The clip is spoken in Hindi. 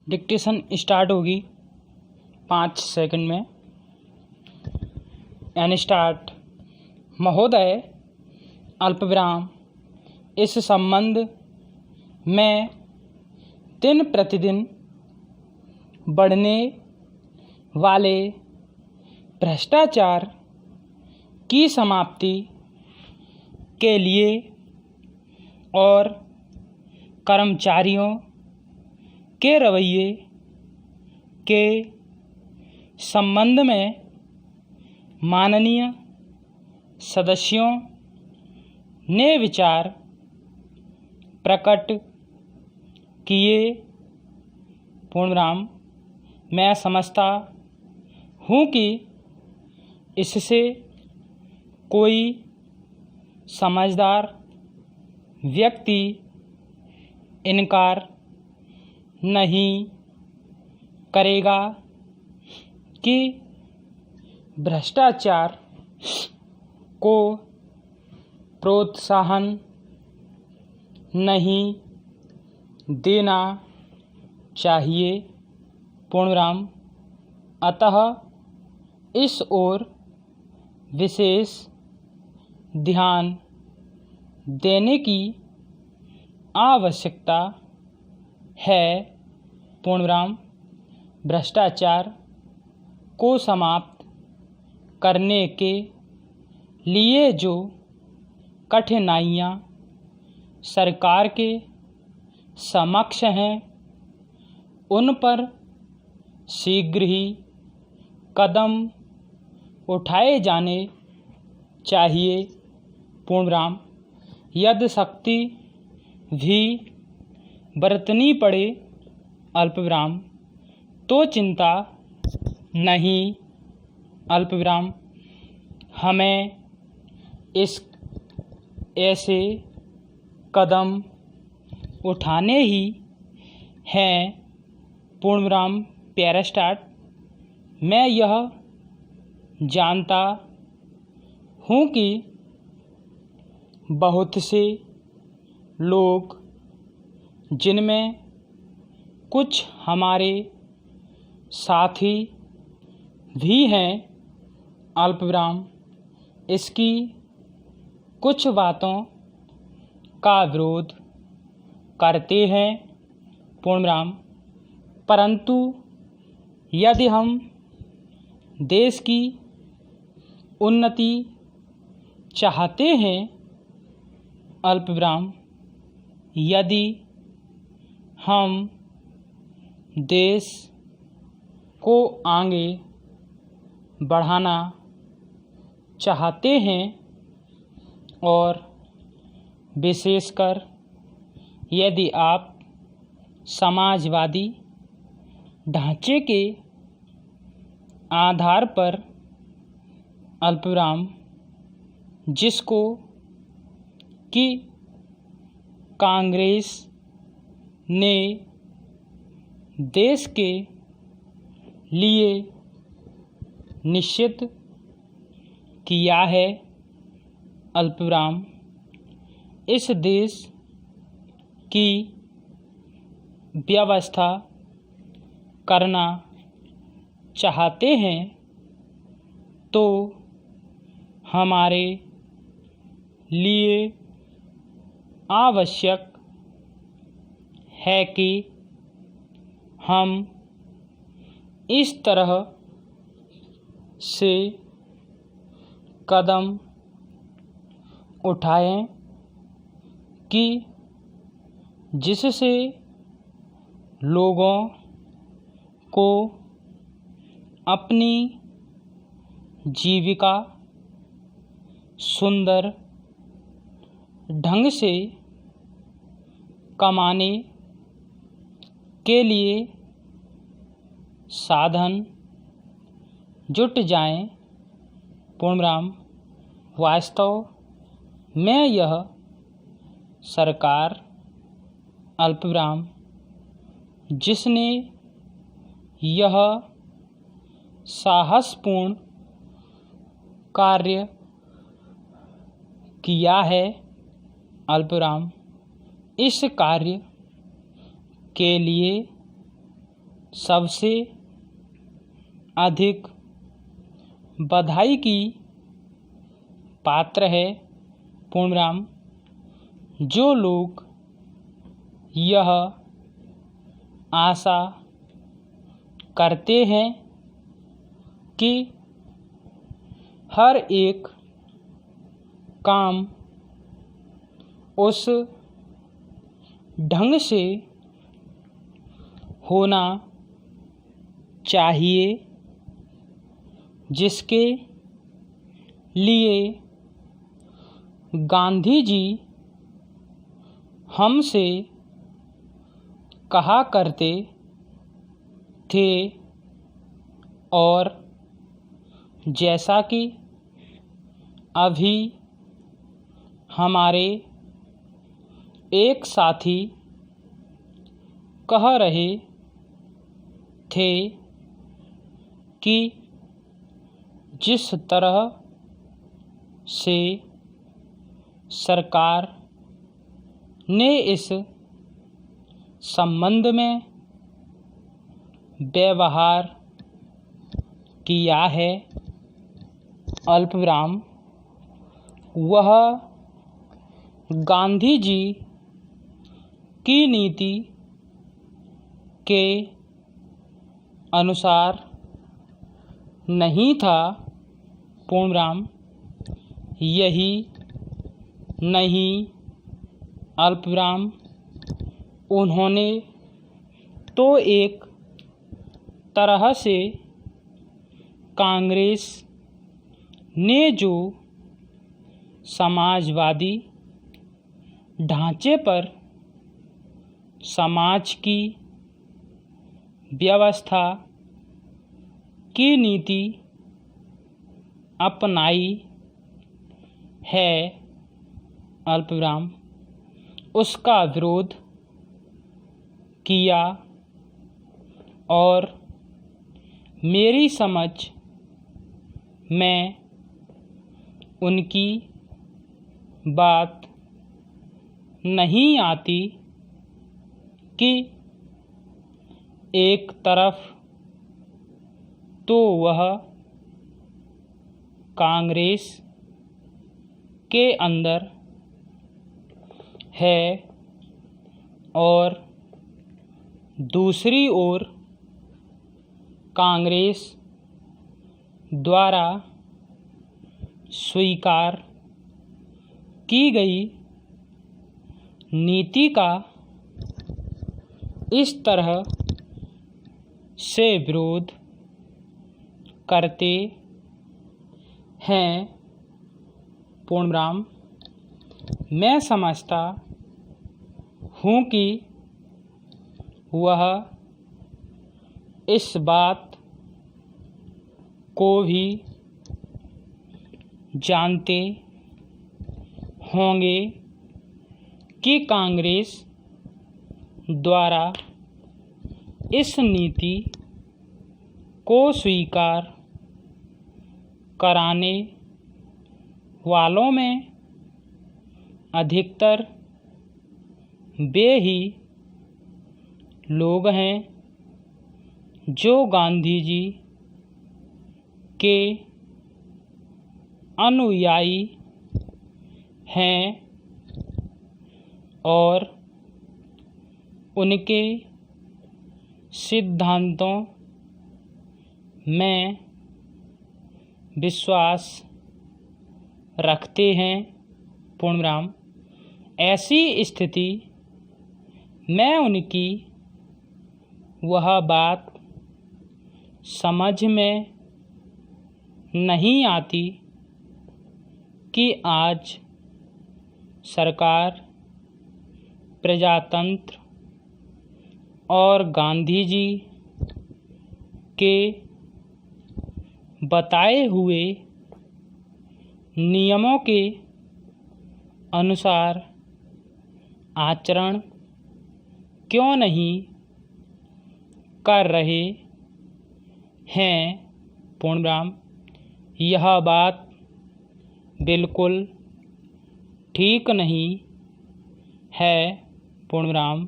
डिक्टेशन स्टार्ट होगी 5 सेकंड में। एन स्टार्ट। महोदय अल्पविराम, इस संबंध में दिन प्रतिदिन बढ़ने वाले भ्रष्टाचार की समाप्ति के लिए और कर्मचारियों के रवैये के संबंध में माननीय सदस्यों ने विचार प्रकट किए। पूर्णविराम। मैं समझता हूँ कि इससे कोई समझदार व्यक्ति इनकार नहीं करेगा कि भ्रष्टाचार को प्रोत्साहन नहीं देना चाहिए। पूर्णविराम। अतः इस ओर विशेष ध्यान देने की आवश्यकता है। पूर्णविराम। भ्रष्टाचार को समाप्त करने के लिए जो कठिनाइयाँ सरकार के समक्ष हैं, उन पर शीघ्र ही कदम उठाए जाने चाहिए। पूर्णविराम। यदि शक्ति भी बरतनी पड़े अल्पविराम तो चिंता नहीं। अल्पविराम। हमें ऐसे कदम उठाने ही हैं। पूर्णविराम। Para start. मैं यह जानता हूँ कि बहुत से लोग, जिनमें कुछ हमारे साथी भी हैं, अल्पविराम, इसकी कुछ बातों का विरोध करते हैं। पूर्णविराम। परंतु यदि हम देश की उन्नति चाहते हैं, अल्पविराम, यदि हम देश को आगे बढ़ाना चाहते हैं और विशेषकर यदि आप समाजवादी ढांचे के आधार पर, अल्पविराम, जिसको कि कांग्रेस ने देश के लिए निश्चित किया है, अल्पविराम, इस देश की व्यवस्था करना चाहते हैं, तो हमारे लिए आवश्यक है कि हम इस तरह से कदम उठाएं कि जिससे लोगों को अपनी जीविका सुंदर ढंग से कमाने के लिए साधन जुट जाएं। पूर्णविराम। वास्तव में यह सरकार, अल्पविराम, जिसने यह साहसपूर्ण कार्य किया है, अल्पविराम, इस कार्य के लिए सबसे अधिक बधाई की पात्र है। पूर्णविराम। जो लोग यह आशा करते हैं कि हर एक काम उस ढंग से होना चाहिए जिसके लिए गांधी जी हमसे कहा करते थे, और जैसा कि अभी हमारे एक साथी कह रहे थे कि जिस तरह से सरकार ने इस संबंध में व्यवहार किया है, अल्पविराम, वह गांधी जी की नीति के अनुसार नहीं था। पूर्णविराम। यही नहीं, अल्पविराम, उन्होंने तो एक तरह से कांग्रेस ने जो समाजवादी ढांचे पर समाज की व्यवस्था की नीति अपनाई है, अल्पविराम, उसका विरोध किया, और मेरी समझ में उनकी बात नहीं आती कि एक तरफ तो वह कांग्रेस के अंदर है और दूसरी ओर कांग्रेस द्वारा स्वीकार की गई नीति का इस तरह से विरोध करते हैं। पूर्णविराम। मैं समझता हूँ कि वह इस बात को भी जानते होंगे कि कांग्रेस द्वारा इस नीति को स्वीकार कराने वालों में अधिकतर वे ही लोग हैं जो गांधी जी के अनुयायी हैं और उनके सिद्धांतों में विश्वास रखते हैं। पूर्णविराम। ऐसी स्थिति में उनकी वह बात समझ में नहीं आती कि आज सरकार प्रजातंत्र और गांधी जी के बताए हुए नियमों के अनुसार आचरण क्यों नहीं कर रहे हैं। पूर्णविराम। यह बात बिल्कुल ठीक नहीं है। पूर्णविराम।